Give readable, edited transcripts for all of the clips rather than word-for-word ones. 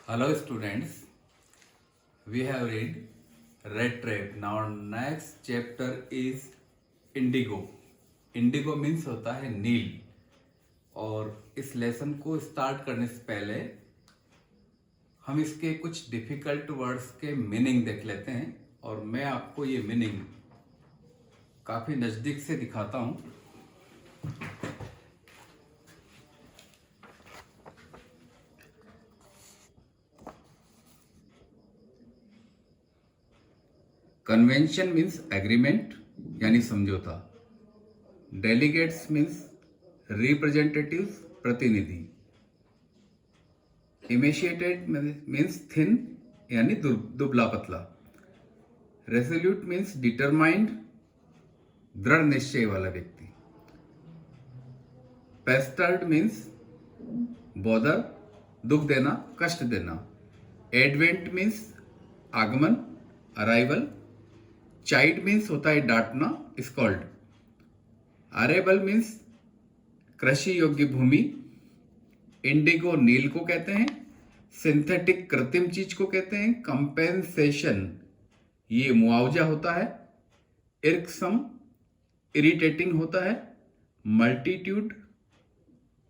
Hello students, we have read Red Trap. Now next chapter is Indigo. Indigo means होता है नील। और इस lesson को स्टार्ट करने से पहले हम इसके कुछ डिफिकल्ट वर्ड्स के मीनिंग देख लेते हैं और मैं आपको ये मीनिंग काफ़ी नज़दीक से दिखाता हूँ। कन्वेंशन मीन्स एग्रीमेंट यानी समझौता। डेलीगेट्स मीन्स रिप्रेजेंटेटिव्स प्रतिनिधि। इमेशिएटेड मीन्स थिन यानी दुबला पतला। रेसोल्यूट मीन्स डिटरमाइंड दृढ़ निश्चय वाला व्यक्ति। पेस्टर्ड मीन्स बॉदर दुख देना कष्ट देना। एडवेंट मीन्स आगमन अराइवल। चाइड मीन्स होता है डांटना स्कॉल्ड। अरेबल मीन्स कृषि योग्य भूमि। इंडिगो नील को कहते हैं। सिंथेटिक कृत्रिम चीज को कहते हैं। कंपेंसेशन ये मुआवजा होता है। इर्कसम इरिटेटिंग होता है। मल्टीट्यूड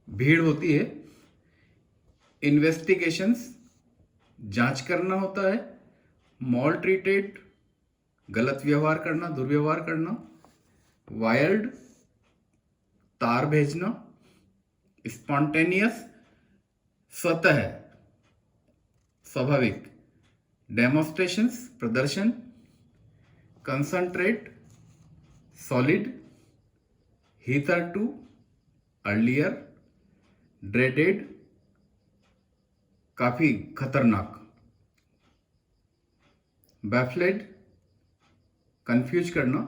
भीड़ होती है। इन्वेस्टिगेशंस जांच करना होता है। मॉल ट्रीटेड गलत व्यवहार करना दुर्व्यवहार करना। वायर्ड तार भेजना। स्पॉन्टेनियस स्वतः स्वाभाविक। डेमोस्ट्रेशंस प्रदर्शन। Concentrate solid. Hitherto earlier. Dreaded काफी खतरनाक। बैफलेड कंफ्यूज करना।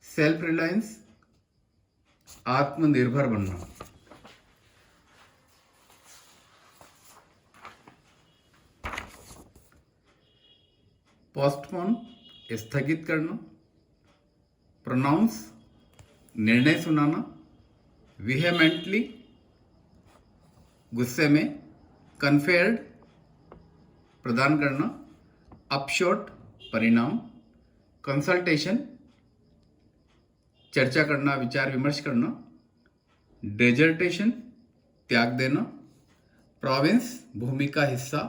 सेल्फ रिलायंस आत्मनिर्भर बनना। पोस्टपोन स्थगित करना। प्रोनाउंस निर्णय सुनाना। विहेमेंटली गुस्से में। कन्फेयर्ड प्रदान करना। अपशॉट परिणाम। कंसल्टेशन चर्चा करना विचार विमर्श करना। डेजर्टेशन त्याग देना। प्रोविंस भूमि का हिस्सा।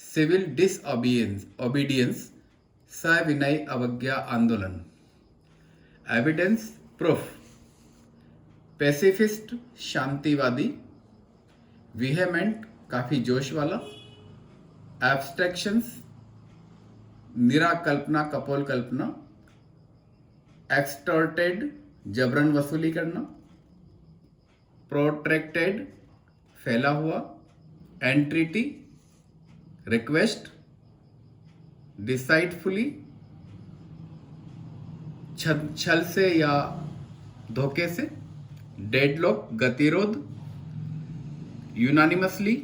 सिविल डिसओबीडियंस सविनय अवज्ञा आंदोलन। Evidence proof. पैसिफिस्ट शांतिवादी। विहेमेंट काफी जोश वाला। एब्स्ट्रैक्शंस निराकल्पना कपोल कल्पना। एक्सटॉर्टेड जबरन वसूली करना। प्रोट्रैक्टेड फैला हुआ। एंट्रिटी रिक्वेस्ट। डिसाइडफुली छल से या धोखे से। डेडलॉक गतिरोध। यूनानिमसली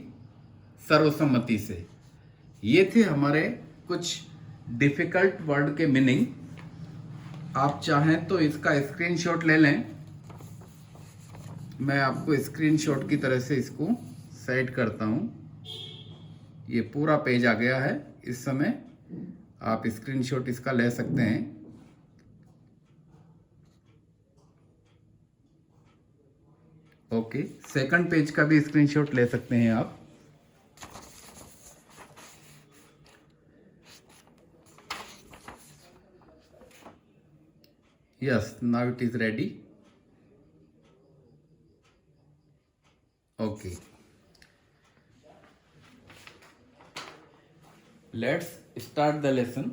सर्वसम्मति से। ये थे हमारे कुछ डिफिकल्ट वर्ड के मीनिंग। आप चाहें तो इसका स्क्रीनशॉट ले लें। मैं आपको स्क्रीनशॉट की तरह से इसको सेट करता हूं। ये पूरा पेज आ गया है इस समय। आप स्क्रीनशॉट इसका ले सकते हैं। ओके, सेकंड पेज का भी स्क्रीनशॉट ले सकते हैं आप। Yes, now it is ready. Okay. Let's start the lesson.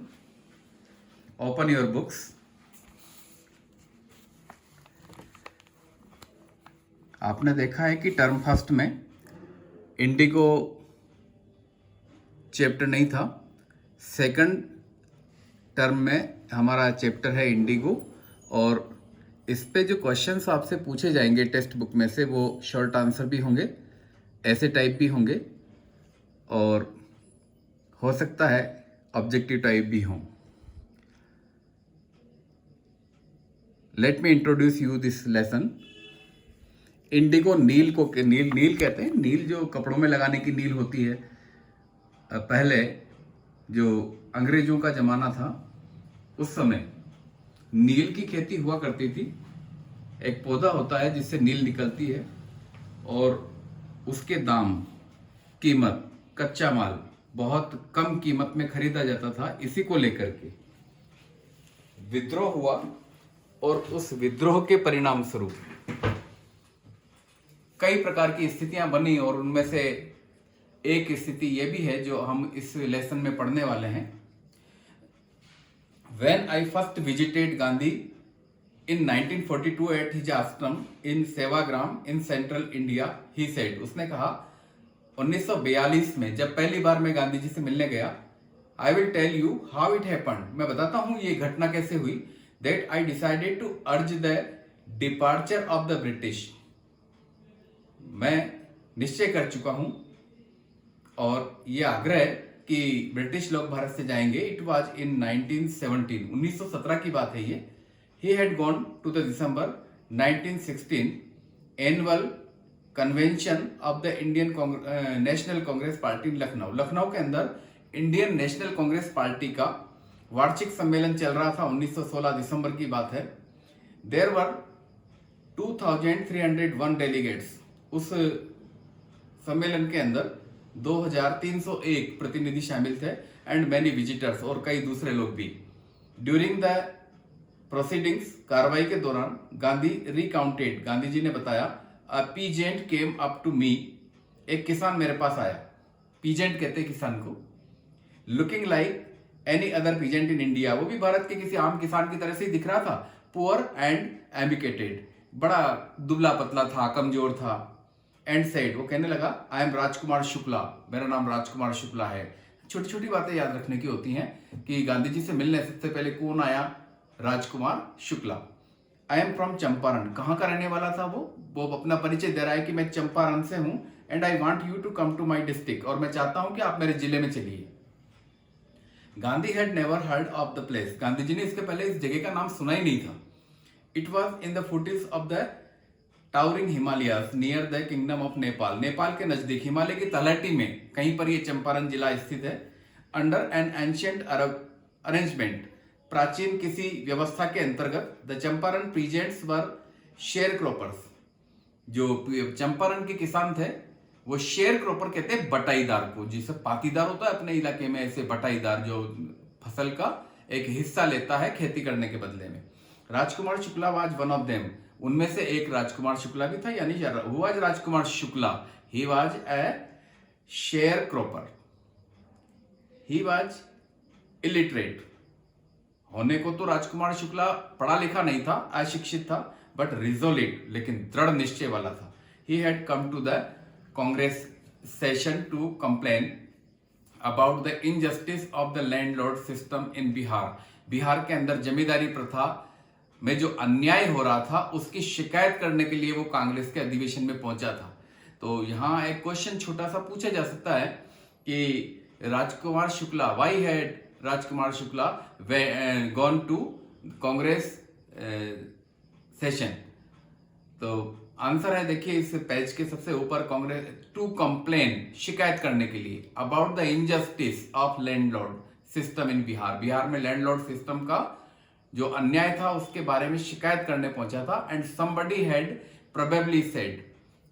Open your books. आपने देखा है कि टर्म फर्स्ट में इंडिगो चैप्टर नहीं था। सेकंड टर्म में हमारा चैप्टर है इंडिगो। और इस पे जो क्वेश्चंस आपसे पूछे जाएंगे टेक्स्ट बुक में से वो शॉर्ट आंसर भी होंगे, ऐसे टाइप भी होंगे और हो सकता है ऑब्जेक्टिव टाइप भी हों। Let me introduce you this lesson. Indigo नील को नील नील कहते हैं, नील जो कपड़ों में लगाने की नील होती है। पहले जो अंग्रेजों का जमाना था उस समय नील की खेती हुआ करती थी। एक पौधा होता है जिससे नील निकलती है और उसके दाम, कीमत, कच्चा माल बहुत कम कीमत में खरीदा जाता था। इसी को लेकर के विद्रोह हुआ और उस विद्रोह के परिणाम स्वरूप कई प्रकार की स्थितियां बनी और उनमें से एक स्थिति यह भी है जो हम इस लेसन में पढ़ने वाले हैं। When I first visited Gandhi in 1942 at his ashram in Sevagram in Central India, he said, उसने कहा 1942 में जब पहली बार मैं गांधी जी से मिलने गया, I will tell you how it happened, मैं बताता हूं ये घटना कैसे हुई, that I decided to urge the departure of the British, मैं निश्चय कर चुका हूं और ये आग्रह कि ब्रिटिश लोग भारत से जाएंगे। इट वॉज इन 1917, 1917 की बात है ये। He had gone to the December 1916 annual convention of the Indian National Congress party in Lucknow. Lucknow के अंदर इंडियन नेशनल कांग्रेस पार्टी का वार्षिक सम्मेलन चल रहा था। 1916 दिसंबर की बात है। There were 2301 delegates. उस सम्मेलन के अंदर 2301 प्रतिनिधि शामिल थे एंड मैनी विजिटर्स, और कई दूसरे लोग भी। ड्यूरिंग द प्रोसीडिंग्स, कार्रवाई के दौरान, गांधी रिकाउंटेड, गांधी जी ने बताया, a peasant came up to me, एक किसान मेरे पास आया। पीजेंट कहते हैं किसान को। Looking like any other peasant in India, वो भी भारत के किसी आम किसान की तरह से ही दिख रहा था। पुअर एंड एम्बिकेटेड, बड़ा दुबला पतला था, कमजोर था। एंड सेड, वो कहने लगा, आई एम राजकुमार शुक्ला, मेरा नाम राजकुमार शुक्ला है। छोटी छोटी बातें याद रखने की होती हैं कि गांधी जी से मिलने सबसे पहले कौन आया? Rajkumar Shukla. I am from Champaran, कहाँ का रहने वाला था वो अपना परिचय दे रहा है कि मैं चंपारण से हूं। And I want you to come to my district, और मैं चाहता हूं कि आप मेरे जिले में चलिए। Gandhi had never heard of the place, Gandhi ji ने इसके पहले इस जगह का नाम सुना ही नहीं था। It was in the footage of the towering Himalayas near the kingdom of Nepal, Nepal के नजदीक हिमालय की तलहटी में कहीं पर यह चंपारण जिला स्थित है। Under an ancient Arab arrangement, प्राचीन किसी व्यवस्था के अंतर्गत, the Champaran peasants were share croppers, जो चंपारण के किसान थे वो शेयर क्रॉपर कहते हैं बटाईदार को, जिसे पातीदार होता है अपने इलाके में, ऐसे बटाईदार जो फसल का एक हिस्सा लेता है खेती करने के बदले में। Rajkumar Shukla was one of them, उनमें से एक राजकुमार शुक्ला भी था, यानी who was Rajkumar Shukla, he was a share cropper. He was illiterate, होने को तो राजकुमार शुक्ला पढ़ा लिखा नहीं था, अशिक्षित था, बट रिजोल्यूट, लेकिन दृढ़ निश्चय वाला था। He had come to the Congress session to complain about the injustice of the landlord system in Bihar, Bihar के अंदर जमींदारी प्रथा में जो अन्याय हो रहा था उसकी शिकायत करने के लिए वो कांग्रेस के अधिवेशन में पहुंचा था। तो यहाँ एक क्वेश्चन छोटा सा पूछा जा सकता है कि Rajkumar Shukla, why had Rajkumar Shukla gone to Congress session? तो आंसर है, देखिए इस पेज के सबसे ऊपर, कांग्रेस टू कंप्लेन, शिकायत करने के लिए, about the injustice of landlord system in Bihar, Bihar में लैंडलॉर्ड सिस्टम का जो अन्याय था उसके बारे में शिकायत करने पहुंचा था। And somebody had probably said,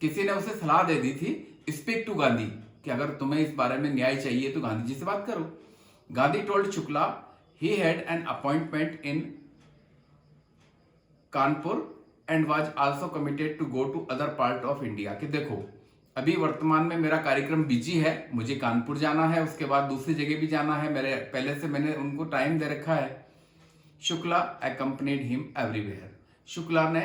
किसी ने उसे सलाह दे दी थी, स्पीक टू गांधी, कि अगर तुम्हें इस बारे में न्याय चाहिए तो गांधी जी से बात करो। Gandhi told Shukla he had an appointment in Kanpur and was also committed to go to other part of India, कि देखो अभी वर्तमान में मेरा कार्यक्रम बिजी है, मुझे कानपुर जाना है, उसके बाद दूसरी जगह भी जाना है, मेरे पहले से मैंने उनको टाइम दे रखा है। Shukla accompanied him everywhere, Shukla ने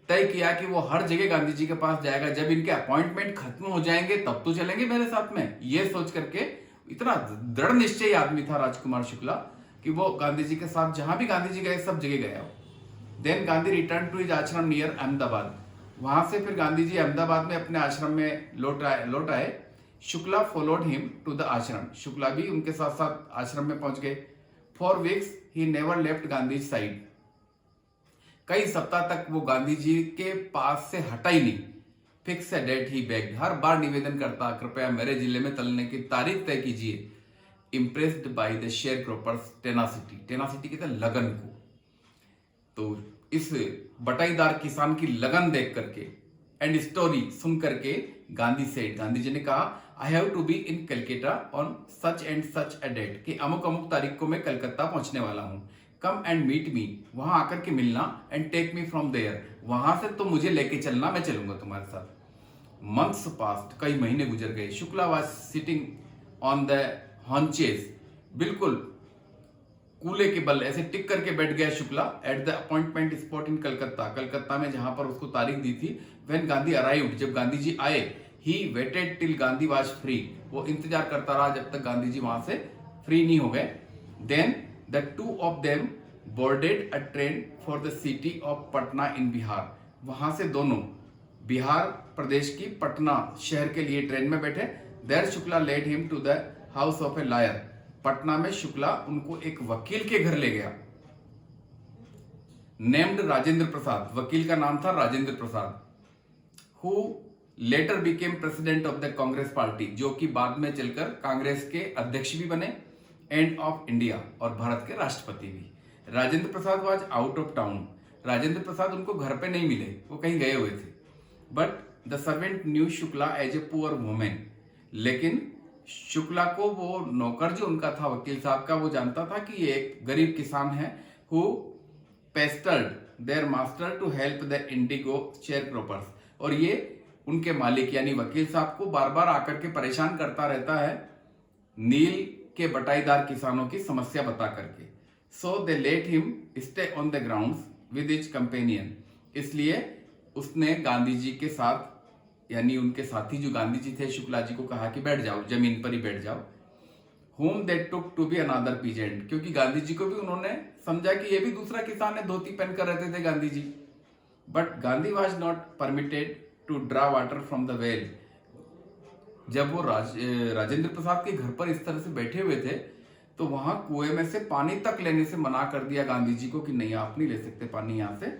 तय किया कि वो हर जगह गांधी जी के पास जाएगा, जब इनके अपॉइंटमेंट खत्म हो जाएंगे तब तो चलेंगे मेरे साथ में। ये सोच करके, इतना दृढ़ निश्चयी आदमी था राजकुमार शुक्ला कि वो गांधी जी के साथ जहां भी गांधी जी गए सब जगह गया। Then Gandhi return to his ashram near Ahmedabad, वहां से फिर गांधी जी अहमदाबाद में अपने आश्रम में लौट आए। Shukla followed him to the ashram, Shukla भी उनके साथ साथ आश्रम में पहुंच गए। For weeks he never left Gandhi side, कई सप्ताह तक वो गांधी जी के पास से हटा ही नहीं। Fix a date he bagged, हर बार निवेदन करता कृपया मेरे जिले में चलने की तारीख तय कीजिए। Impressed by the share croppers tenacity, tenacity कहते हैं लगन को। तो इस बटाईदार किसान की लगन देख करके एंड स्टोरी सुन करके गांधी सेड, गांधी जी ने कहा I have to be in Calcutta on such and such a date, कि अमुक अमुक तारीख को मैं कलकत्ता पहुंचने वाला हूं। कम एंड मीट मी, वहां आकर के मिलना, and take me from there, वहां से तो मुझे लेके चलना, मैं चलूंगा तुम्हारे साथ। मंथ्स पास्ट, कई महीने गुजर गए। Shukla was sitting on the haunches, बिल्कुल कूले के बल ऐसे टिक करके बैठ गया Shukla at the appointment spot in Calcutta, Calcutta में जहां पर उसको तारीख दी थी। व्हेन गांधी अराइव्ड, जब गांधी जी आए, he waited till Gandhi was free, वो इंतजार करता रहा जब तक गांधी जी वहां से फ्री नहीं हो गए। Then the two of them boarded a train for the city of Patna in Bihar, वहां से दोनों बिहार प्रदेश की पटना शहर के लिए ट्रेन में बैठे। There Shukla led him to the house of a lawyer, Patna में शुक्ला उनको एक वकील के घर ले गया। नेम्ड राजेंद्र प्रसाद, वकील का नाम था Rajendra Prasad, who later became president of the Congress party, जो कि बाद में चलकर कांग्रेस के अध्यक्ष भी बने, एंड ऑफ इंडिया, और भारत के राष्ट्रपति भी। Rajendra Prasad was out of town, Rajendra Prasad उनको घर पे नहीं मिले, वो कहीं गए हुए थे। But the servant knew Shukla as a poor women, लेकिन शुक्ला को वो नौकर जो उनका था वकील साहब का, वो जानता था कि ये एक गरीब किसान है। Who pestered their master to help the indigo sharecroppers, और ये उनके मालिक यानी वकील साहब को बार बार आकर के परेशान करता रहता है नील के बटाईदार किसानों की समस्या बता करके। So they let him stay on the grounds with his companion, इसलिए उसने गांधी जी के साथ, यानी उनके साथी जो गांधी जी थे, शुक्ला जी को कहा कि बैठ जाओ, जमीन पर ही बैठ जाओ। whom they took to be another peasant, क्योंकि गांधी जी को भी उन्होंने समझा कि ये भी दूसरा किसान है, धोती पहन कर रहते थे Gandhi ji. But Gandhi was not permitted to draw water from the well, जब वो राजेंद्र प्रसाद के घर पर इस तरह से बैठे हुए थे, तो वहां कुएं में से पानी तक लेने से मना कर दिया गांधी जी को कि नहीं, आप नहीं ले सकते पानी यहाँ से।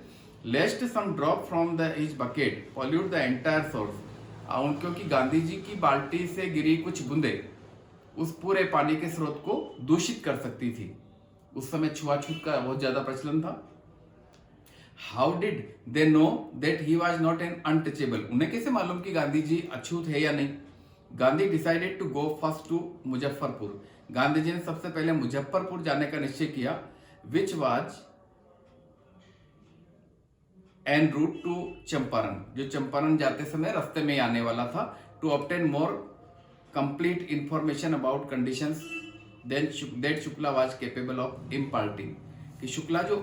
Lest some drop from the his bucket pollute the entire source, क्योंकि गांधी जी की बाल्टी से गिरी कुछ बूंदे उस पूरे पानी के स्रोत को दूषित कर सकती थी। उस समय छुआछूत का बहुत ज्यादा प्रचलन था। How did they know that he was not an untouchable, उन्हें कैसे मालूम कि गांधी जी अछूत है या नहीं। Gandhi decided to go first to Muzaffarpur, Gandhi ji ने सबसे पहले मुजफ्फरपुर जाने का निश्चय किया, which was en route to Champaran, जो चंपारण जाते समय रास्ते में आने वाला था। To obtain more complete information about conditions that Shukla was capable of imparting, कि शुक्ला जो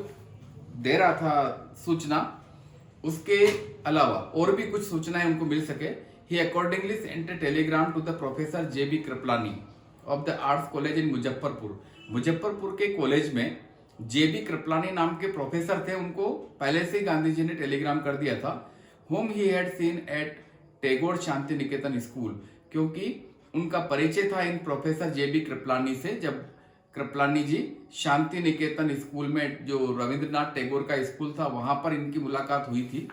दे रहा था सूचना, उसके अलावा और भी कुछ सूचनाएं उनको मिल सके। He accordingly sent a telegram to the professor J B. Kripalani of the arts college in Muzaffarpur, Muzaffarpur के कॉलेज में जे.बी. कृपलानी नाम के प्रोफेसर थे, उनको पहले से ही गांधी जी ने टेलीग्राम कर दिया था। whom he had seen at Tagore Shanti Niketan school, क्योंकि उनका परिचय था इन प्रोफेसर जे.बी. कृपलानी से, जब कृपलानी जी शांति निकेतन स्कूल में, जो रविंद्रनाथ टैगोर का स्कूल था, वहां पर इनकी मुलाकात हुई थी।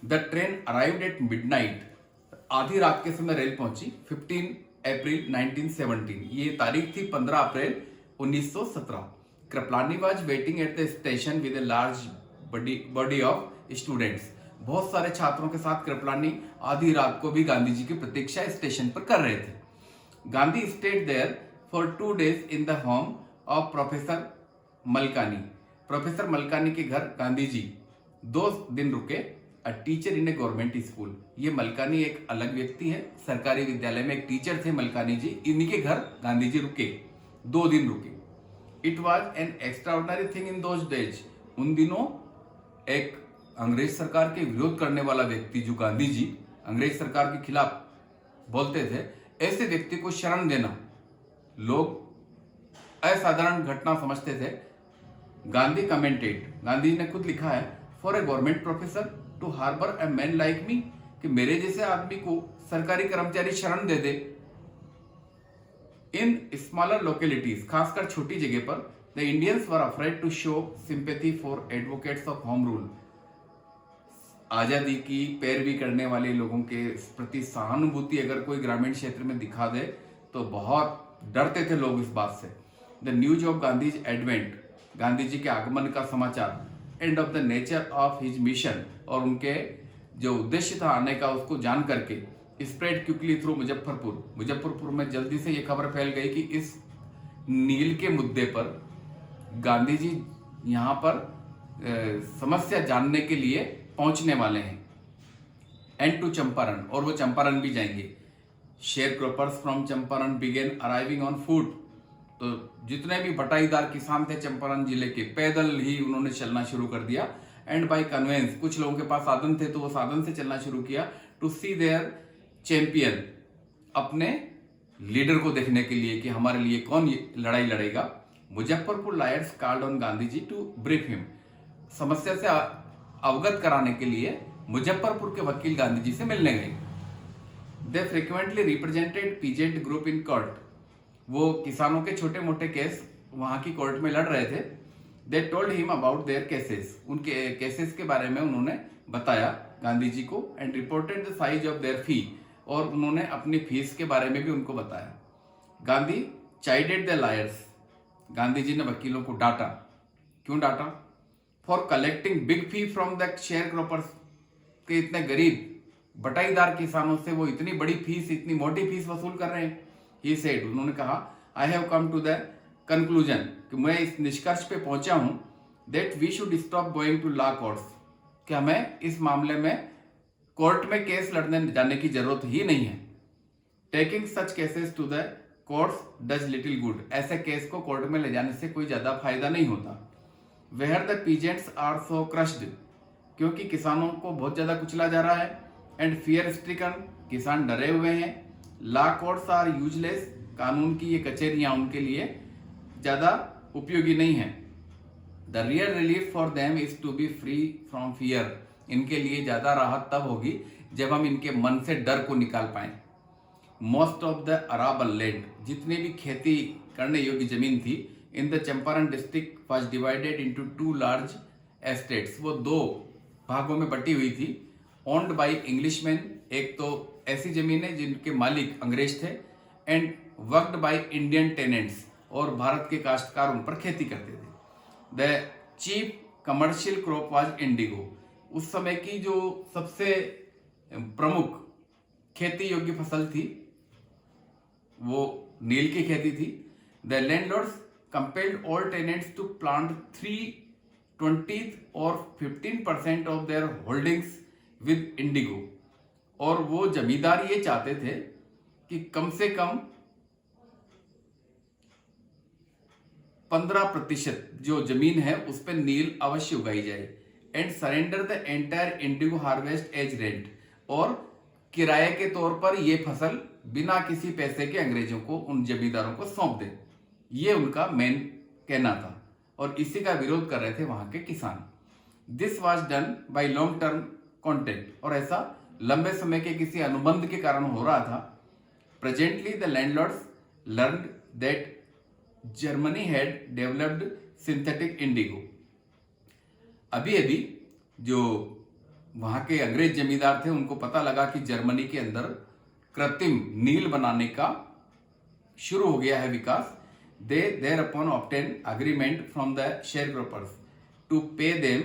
The train arrived at midnight, आधी रात के समय रेल पहुंची। 15 अप्रैल 1917, ये तारीख थी 15 अप्रैल 1917। Kripalani was waiting at the station with a large body of students, बहुत सारे छात्रों के साथ कृपलानी आधी रात को भी गांधी जी की प्रतीक्षा स्टेशन पर कर रहे थे। Gandhi stayed there for 2 days in the home of professor Malkani, professor Malkani के घर गांधी जी 2 दिन रुके। A teacher in a government school, ये मलकानी एक अलग व्यक्ति है, सरकारी विद्यालय में एक टीचर थे मलकानी जी, इनके घर गांधी जी रुके, 2 दिन रुके। It was an extraordinary thing in those days, उन दिनों एक अंग्रेज सरकार के विरोध करने वाला व्यक्ति, जो गांधी जी अंग्रेज सरकार के खिलाफ बोलते थे, ऐसे व्यक्ति को शरण देना लोग असाधारण घटना समझते थे। गांधी कमेंटेड, गांधी ने खुद लिखा है, for a government professor to harbour a man like me, कि मेरे जैसे आदमी को सरकारी कर्मचारी शरण दे दे। इन स्मॉलर लोकेलिटीज, खासकर छोटी जगह पर, the Indians were afraid to show sympathy for advocates of home rule, आज़ादी की पैरवी करने वाले लोगों के प्रति सहानुभूति अगर कोई ग्रामीण क्षेत्र में दिखा दे तो बहुत डरते थे लोग इस बात से। The news of Gandhi's advent, Gandhi ji के आगमन का समाचार, and of the nature of his mission, और उनके जो उद्देश्य था आने का उसको जान करके स्प्रेड क्विकली थ्रू मुजफ्फरपुर में जल्दी से ये खबर फैल गई कि इस नील के मुद्दे पर गांधी जी यहाँ पर समस्या जानने के लिए पहुंचने वाले हैं। एंड टू चंपारण, और वो चंपारण भी जाएंगे। Sharecroppers from Champaran began arriving on foot, तो जितने भी बटाईदार किसान थे चंपारण जिले के, पैदल ही उन्होंने चलना शुरू कर दिया। एंड बाय कन्वेंस, कुछ लोगों के पास साधन थे तो वो साधन से चलना शुरू किया। टू सी देयर चैंपियन, अपने लीडर को देखने के लिए कि हमारे लिए कौन लड़ाई लड़ेगा। Muzaffarpur lawyers called on Gandhi ji to brief him, समस्या से अवगत कराने के लिए मुजफ्फरपुर के वकील गांधी जी से मिलने गए। They frequently represented peasant group in court, वो किसानों के छोटे मोटे केस वहां की कोर्ट में लड़ रहे थे। They told him about their cases, उनके केसेस के बारे में उन्होंने बताया गांधी जी को। And reported the size of their fee, और उन्होंने अपनी फीस के बारे में भी उनको बताया। गांधी चाइडेड द लायर्स, गांधी जी ने वकीलों को डांटा। क्यों डांटा? For collecting big fee from the share croppers, के इतने गरीब बटाईदार किसानों से वो इतनी बड़ी फीस, इतनी मोटी फीस वसूल कर रहे हैं। ही सेड, उन्होंने कहा, I have come to the conclusion, कि मैं इस निष्कर्ष पे पहुंचा हूं that we should stop going to law courts, कि हमें इस मामले में कोर्ट में केस लड़ने जाने की जरूरत ही नहीं है। Taking such cases to the courts does little good, ऐसे केस को कोर्ट में ले जाने से कोई ज्यादा फायदा नहीं होता। Where the peasants are so crushed, क्योंकि किसानों को बहुत ज्यादा कुचला जा रहा है। एंड फियर स्ट्रिकन, किसान डरे हुए हैं। लॉ कोर्ट्स आर यूजलेस, कानून की ये कचहरियां उनके लिए ज्यादा उपयोगी नहीं है। The real relief for them is to be free from fear, इनके लिए ज्यादा राहत तब होगी जब हम इनके मन से डर को निकाल पाए। मोस्ट ऑफ द अराबल लैंड, जितनी भी खेती करने योग्य जमीन थी in the Champaran district was divided into 2 large estates, वो 2 भागों में बटी हुई थी। ओन्ड बाई इंग्लिशमैन, एक तो ऐसी जमीन है जिनके मालिक अंग्रेज थे। And worked by Indian tenants, और भारत के काश्तकार उन पर खेती करते थे। The chief commercial crop was Indigo, उस समय की जो सबसे प्रमुख खेती योग्य फसल थी वो नील की खेती थी। The landlords compelled all tenants to plant 3/20 और 15% of their holdings with indigo, और वो जमींदार ये चाहते थे कि कम से कम 15% जो जमीन है उस पर नील अवश्य उगाई जाए। And surrender the entire indigo harvest as rent, और किराए के तौर पर ये फसल बिना किसी पैसे के अंग्रेजों को, उन जमींदारों को सौंप दे। ये उनका मेन कहना था, और इसी का विरोध कर रहे थे वहां के किसान। This was done by long term contract, और ऐसा लंबे समय के किसी अनुबंध के कारण हो रहा था। Presently the landlords learned that Germany had developed synthetic Indigo, अभी अभी जो वहां के अंग्रेज जमींदार थे उनको पता लगा कि जर्मनी के अंदर कृत्रिम नील बनाने का शुरू हो गया है विकास। They thereupon obtain agreement from the share croppers to pay them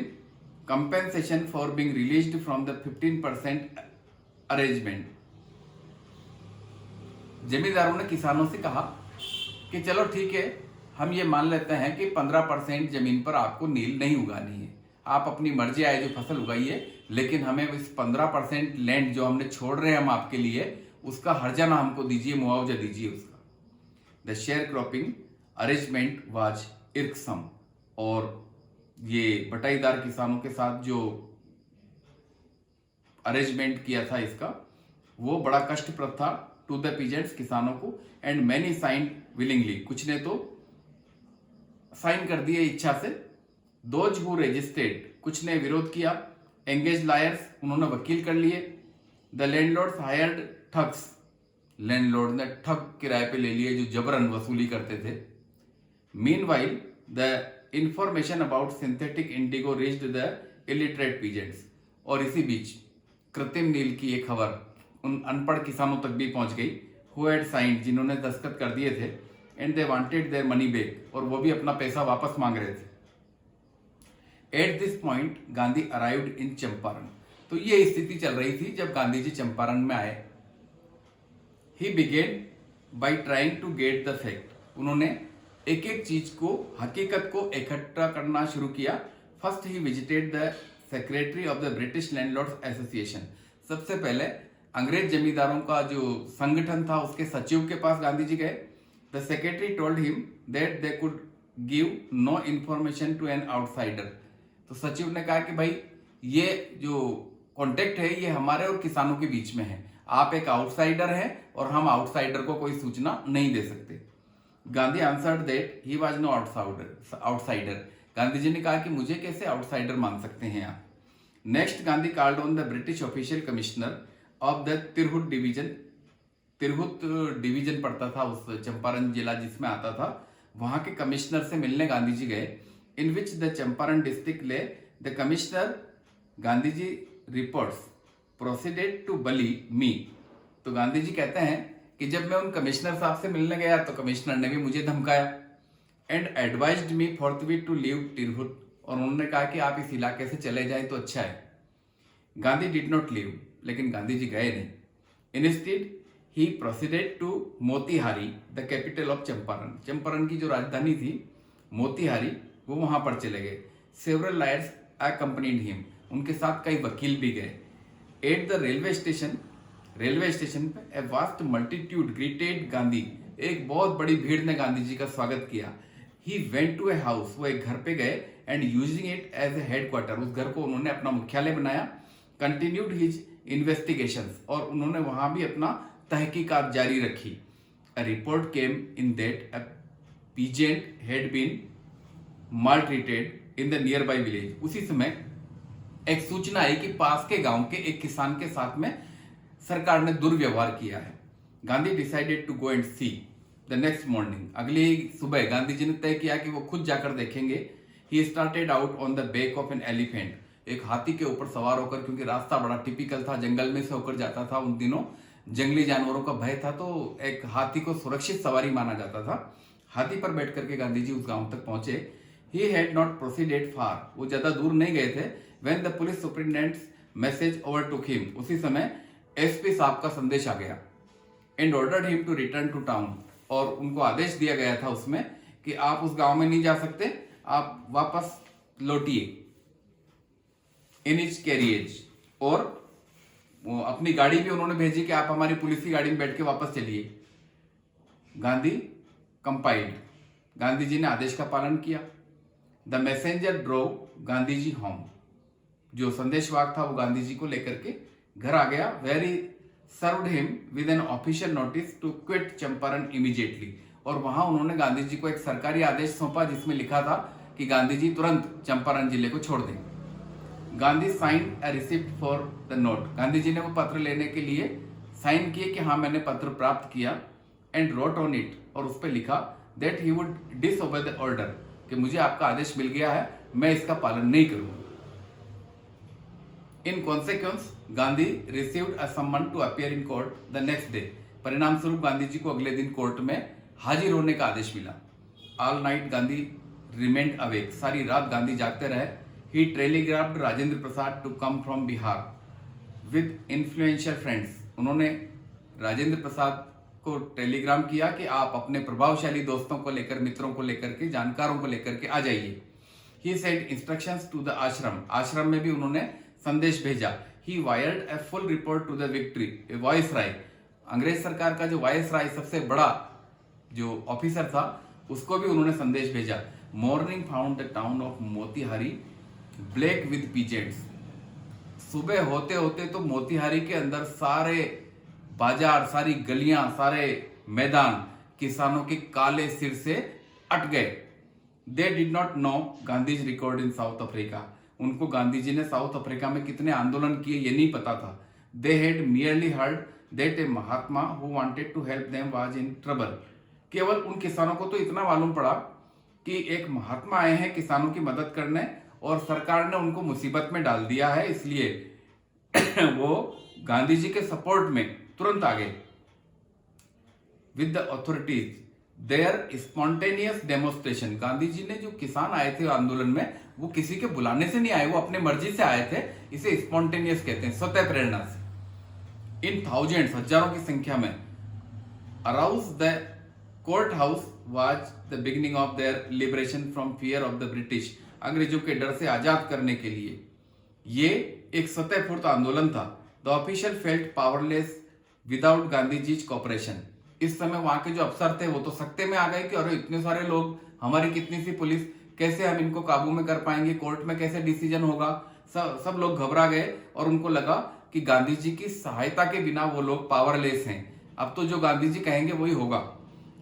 compensation for being released from the 15% arrangement. जमींदारों ने किसानों से कहा कि चलो ठीक है, हम ये मान लेते हैं कि 15% जमीन पर आपको नील नहीं उगानी है, आप अपनी मर्जी आए जो फसल उगाइए, लेकिन हमें इस 15% लैंड जो हमने छोड़ रहे हैं हम आपके लिए, उसका हर्जाना हमको दीजिए, मुआवजा दीजिए उसका। The share cropping arrangement was irksome, और ये बटाईदार किसानों के साथ जो अरेंजमेंट किया था इसका, वो बड़ा कष्टप्रद था टू द पीजेंट्स, किसानों को। एंड मैनी साइन विलिंगली, कुछ ने तो साइन कर दिए इच्छा से। दोज हु रेजिस्टेड, कुछ ने विरोध किया। एंगेज लायर्स, उन्होंने वकील कर लिए। The landlords hired thugs, landlord ने ठग किराए पे ले लिए जो जबरन वसूली करते थे। Meanwhile the information about synthetic Indigo reached the illiterate peasants, और इसी बीच कृत्रिम नील की एक खबर उन अनपढ़ किसानों तक भी पहुंच गई, हु हैड साइंड, जिन्होंने दस्तखत कर दिए थे, and they wanted their money back, और वो भी अपना पैसा वापस मांग रहे थे। At this point Gandhi arrived in Champaran. तो ये स्थिति चल रही थी जब गांधी जी चंपारण में आए। He began by trying to get the fact. उन्होंने एक एक चीज को, हकीकत को इकट्ठा करना शुरू किया। First he visited the secretary of the British landlords association. सबसे पहले अंग्रेज जमींदारों का जो संगठन था उसके सचिव के पास गांधी जी गए। The secretary told him that they could give no information to an outsider. तो सचिव ने कहा कि भाई ये जो कॉन्टेक्ट है ये हमारे और किसानों के बीच में है, आप एक आउटसाइडर हैं और हम आउटसाइडर को कोई सूचना नहीं दे सकते। Gandhi answered that he was no outsider. Gandhi ji ने कहा कि मुझे कैसे आउटसाइडर मान सकते हैं आप। Next Gandhi called on the British official commissioner of the Tirhut division. Tirhut division पड़ता था उस चंपारण जिला जिसमें आता था, वहां के कमिश्नर से मिलने गांधी जी गए। In which the Champaran district lay the commissioner Gandhi ji reports proceeded to bully me. तो गांधी जी कहते हैं कि जब मैं उन कमिश्नर साहब से मिलने गया तो कमिश्नर ने भी मुझे धमकाया and advised me forthwith to leave Tirhut, और उन्होंने कहा कि आप इस इलाके से चले जाए तो अच्छा है। गांधी डिड नॉट लीव, लेकिन गांधी जी गए नहीं। Instead he proceeded to Motihari the capital of Champaran. Champaran की जो राजधानी थी मोतीहारी, वो वहां पर चले गए। सेवरल लॉयर्स अकम्पनीड हिम, उनके साथ कई वकील भी गए। एट द रेलवे स्टेशन पे a vast multitude greeted Gandhi, एक बहुत बड़ी भीड़ ने गांधी जी का स्वागत किया। He went to a house, वो एक घर पे गए and using it as a headquarter, उस घर को उन्होंने अपना मुख्यालय बनाया। कंटिन्यूड हिज इन्वेस्टिगेशंस, और उन्होंने वहां भी अपना तहकीकात जारी रखी। A report came in that a peasant had been maltreated in the nearby village. उसी समय एक सूचना आई कि पास के गांव के एक किसान के साथ में सरकार ने दुर्व्यवहार किया है। Gandhi decided to go and see the next morning. अगली सुबह गांधी जी ने तय किया कि वो खुद जाकर देखेंगे। He started out on the back of an elephant, एक हाथी के ऊपर सवार होकर, क्योंकि रास्ता बड़ा टिपिकल था, जंगल में से होकर जाता था। उन दिनों जंगली जानवरों का भय था, तो एक हाथी को सुरक्षित सवारी माना जाता था। हाथी पर बैठ करके गांधी जी उस गांव तक पहुंचे। He had not proceeded far, वो ज्यादा दूर नहीं गए थे। When the police superintendent's message overtook him, उसी समय एसपी साहब का संदेश आ गया। And ordered him to return to town, और उनको आदेश दिया गया था उसमें कि आप उस गांव में नहीं जा सकते, आप वापस लौटिए इन हिज कैरियज। और अपनी गाड़ी भी उन्होंने भेजी कि आप हमारी पुलिस की गाड़ी में बैठ के वापस चलिए। गांधी कंपाइल्ड, गांधी जी ने आदेश का पालन किया। The messenger drove Gandhi ji home, जो संदेशवाहक था वो गांधी जी को लेकर के घर आ गया। Very served him with an official notice to quit Champaran immediately, और वहां उन्होंने गांधी जी को एक सरकारी आदेश सौंपा जिसमें लिखा था कि गांधी जी तुरंत चंपारण जिले को छोड़ दें। Gandhi sign a receipt for the note, Gandhi ji ने वो पत्र लेने के लिए साइन किए कि हाँ मैंने पत्र प्राप्त किया। एंड रोट ऑन इट, और उस पर लिखा that he would disobey the order, कि मुझे आपका आदेश मिल गया है, मैं इसका पालन नहीं करूंगा। In consequence Gandhi received a summons to appear in court the next day, परिणाम स्वरूप गांधी जी को अगले दिन कोर्ट में हाजिर होने का आदेश मिला। All night Gandhi remained awake, सारी रात गांधी जागते रहे। He telegraphed Rajendra Prasad to come from Bihar with influential friends, उन्होंने राजेंद्र प्रसाद को टेलीग्राम किया कि आप अपने प्रभावशाली दोस्तों को लेकर, मित्रों को लेकर के, जानकारों को लेकर के आ जाइए। He sent instructions to the ashram, ashram में भी उन्होंने संदेश भेजा। He wired a full report to the विक्ट्री वॉइस राय, अंग्रेज सरकार का जो वॉइस राय सबसे बड़ा जो ऑफिसर था उसको भी उन्होंने संदेश भेजा। Morning found the town of Motihari black with peasants, सुबह होते होते तो मोतीहारी के अंदर सारे बाजार, सारी गलियां, सारे मैदान किसानों के काले सिर से अट गए। They did not know Gandhi's record in south Africa, उनको गांधी जी ने साउथ अफ्रीका में कितने आंदोलन किए ये नहीं पता था। They had merely heard that a Mahatma who wanted to help them was in trouble, केवल उन किसानों को तो इतना मालूम पड़ा कि एक महात्मा आए हैं किसानों की मदद करने और सरकार ने उनको मुसीबत में डाल दिया है, इसलिए वो गांधी जी के सपोर्ट में तुरंत आ गए with the authorities their spontaneous demonstration. Gandhi ji ने जो किसान आए थे आंदोलन में, वो किसी के बुलाने से नहीं आए, वो अपने मर्जी से आए थे। इसे स्पॉन्टेनियस कहते हैं, स्वतः प्रेरणा से। इन थाउजेंड्स, हजारों की संख्या में arouse the court house was the beginning of their liberation from fear of the British. अंग्रेजों के डर से आजाद करने के लिए ये एक स्वतःस्फूर्त आंदोलन था। The official felt powerless without Gandhi ji's cooperation. इस समय वहां के जो अफसर थे वो तो सत्ते में आ गए कि अरे इतने सारे लोग, हमारी कितनी सी पुलिस, कैसे हम इनको काबू में कर पाएंगे, कोर्ट में कैसे डिसीजन होगा। सब लोग घबरा गए और उनको लगा कि गांधी जी की सहायता के बिना वो लोग पावरलेस हैं, अब तो जो गांधी जी कहेंगे वही होगा।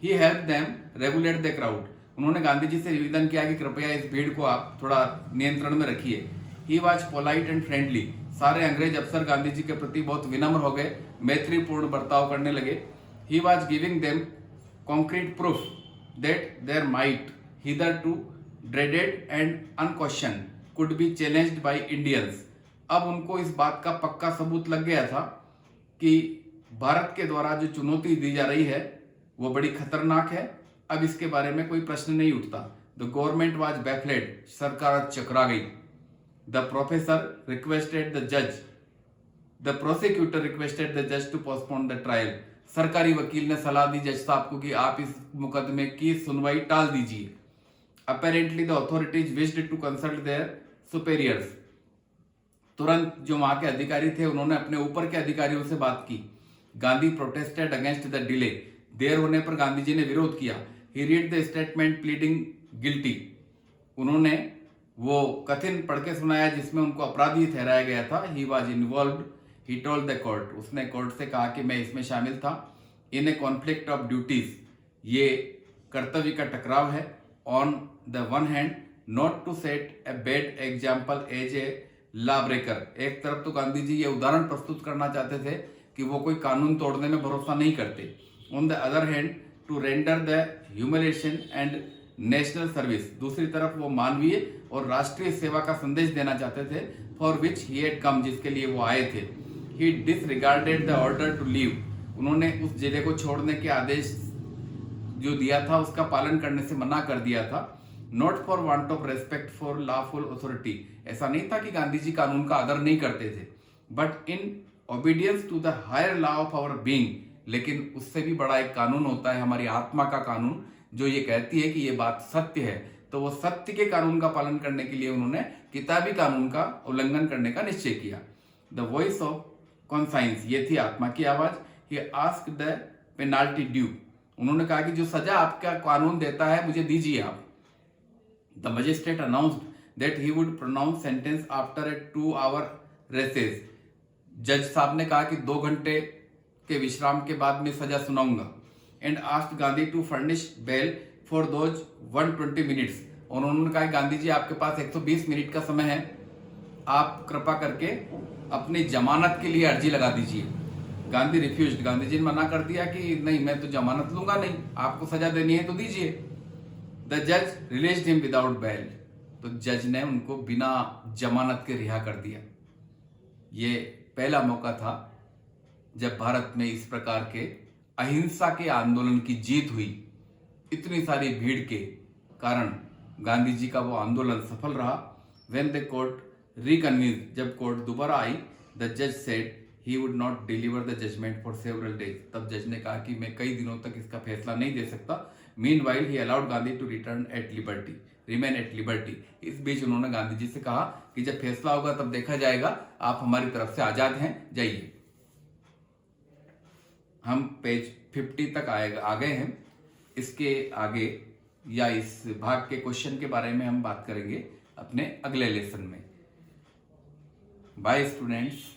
He help them regulate the crowd. उन्होंने गांधी जी से निवेदन किया कि कृपया इस भीड़ को आप थोड़ा नियंत्रण में रखिए। He was polite and friendly. सारे अंग्रेज अफसर गांधी जी के प्रति बहुत विनम्र हो गए, मैत्रीपूर्ण बर्ताव करने लगे। He was giving them concrete proof that their might hitherto dreaded and unquestioned could be challenged by Indians. अब उनको इस बात का पक्का सबूत लग गया था कि भारत के द्वारा जो चुनौती दी जा रही है वो बड़ी खतरनाक है, अब इसके बारे में कोई प्रश्न नहीं उठता। The government was बैफलेड। सरकार चकरा गई। द प्रोफेसर रिक्वेस्टेड द जज, द प्रोसिक्यूटर रिक्वेस्टेड द जज टू पोस्टपोन द ट्रायल। सरकारी वकील ने सलाह दी जज साहब को कि आप इस मुकदमे की सुनवाई टाल दीजिए। Apparently the authorities wished to consult their superiors. तुरंत जो वहां के अधिकारी थे उन्होंने अपने ऊपर के अधिकारियों से बात की। Gandhi protested against the delay. देर होने पर गांधी जी ने विरोध किया। He read the statement pleading guilty. उन्होंने वो कथन पढ़ के सुनाया जिसमें उनको अपराधी ठहराया गया था। He was involve. He told the court. उसने कोर्ट से कहा कि मैं इसमें शामिल था। In a conflict of duties. ये कर्तव्य का टकराव है। On the one hand not to set a bad example as a lawbreaker. एक तरफ तो गांधी जी ये उदाहरण प्रस्तुत करना चाहते थे कि वो कोई कानून तोड़ने में भरोसा नहीं करते। On the other hand to render the humiliation and national service. दूसरी तरफ वो मानवीय और राष्ट्रीय सेवा का संदेश देना चाहते थे, फॉर विच ही हैड कम, जिसके लिए वो आए थे। He disregarded the order to leave. उन्होंने उस जिले को छोड़ने के आदेश जो दिया था उसका पालन करने से मना कर दिया था। Not for want of respect for lawful authority. ऐसा नहीं था कि गांधी जी कानून का आदर नहीं करते थे, but in obedience to the higher law of our being. लेकिन उससे भी बड़ा एक कानून होता है, हमारी आत्मा का कानून, जो ये कहती है कि ये बात सत्य है। तो वो सत्य के कानून का पालन करने के लिए उन्होंने किताबी कानून का उल्लंघन करने का निश्चय किया। द वॉइस ऑफ कॉन्साइंस, ये थी आत्मा की आवाज। He asked the penalty due. उन्होंने कहा कि जो सजा आपका कानून देता है मुझे दीजिए आप। The magistrate announced that he would pronounce sentence after a 2 hour recess. जज साहब ने कहा कि 2 घंटे के विश्राम के बाद मैं सजा सुनाऊंगा। And asked Gandhi to furnish bail for those 120 minutes. और उन्होंने कहा गांधी जी आपके पास 120 मिनट का समय है, आप कृपा करके अपनी जमानत के लिए अर्जी लगा दीजिए। गांधी रिफ्यूज्ड। गांधी जी ने मना कर दिया कि नहीं, मैं तो जमानत लूंगा नहीं, आपको सजा देनी है तो दीजिए। द जज रिलीज्ड हिम विदाउट बेल। तो जज ने उनको बिना जमानत के रिहा कर दिया। ये पहला मौका था जब भारत में इस प्रकार के अहिंसा के आंदोलन की जीत हुई। इतनी सारी भीड़ के कारण गांधी जी का वो आंदोलन सफल रहा। व्हेन द कोर्ट रिकन्वीन्ड, जब कोर्ट दोबारा आई, द जज said he would not deliver the judgment for several days. तब जज ने कहा कि मैं कई दिनों तक इसका फैसला नहीं दे सकता। Meanwhile he allowed Gandhi to return at liberty, remain at liberty. इस बीच उन्होंने गांधी जी से कहा कि जब फैसला होगा तब देखा जाएगा, आप हमारी तरफ से आजाद हैं, जाइए। हम पेज 50 तक आ गए हैं। इसके आगे या इस भाग के क्वेश्चन के बारे में हम बात करेंगे अपने अगले लेसन में। Bye students.